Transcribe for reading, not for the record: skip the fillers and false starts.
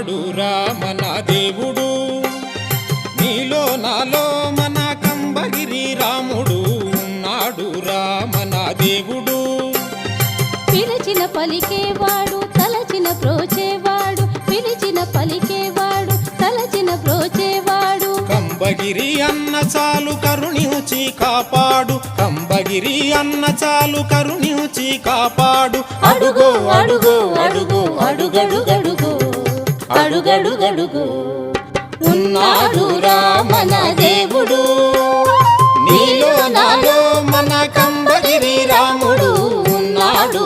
ఉన్నాడు మన దేవుడు, నీలో నాలో మన కంబగిరి రాముడు. ఉన్నాడు మన దేవుడు, పిలిచిన పలికేవాడు తలచిన ప్రోచేవాడు, పిలిచిన పలికేవాడు తలచిన ప్రోచేవాడు. కంబగిరి అన్న చాలు కరుణించి కాపాడు, కంబగిరి అన్న చాలు కరుణించి కాపాడు. అడుగు అడుగు అడుగు అడుగడుగడుగు అడుగడుగడుగు ఉన్నాడు మన దేవుడు, నీలో నాలో మన కంబగిరి రాముడు. ఉన్నాడు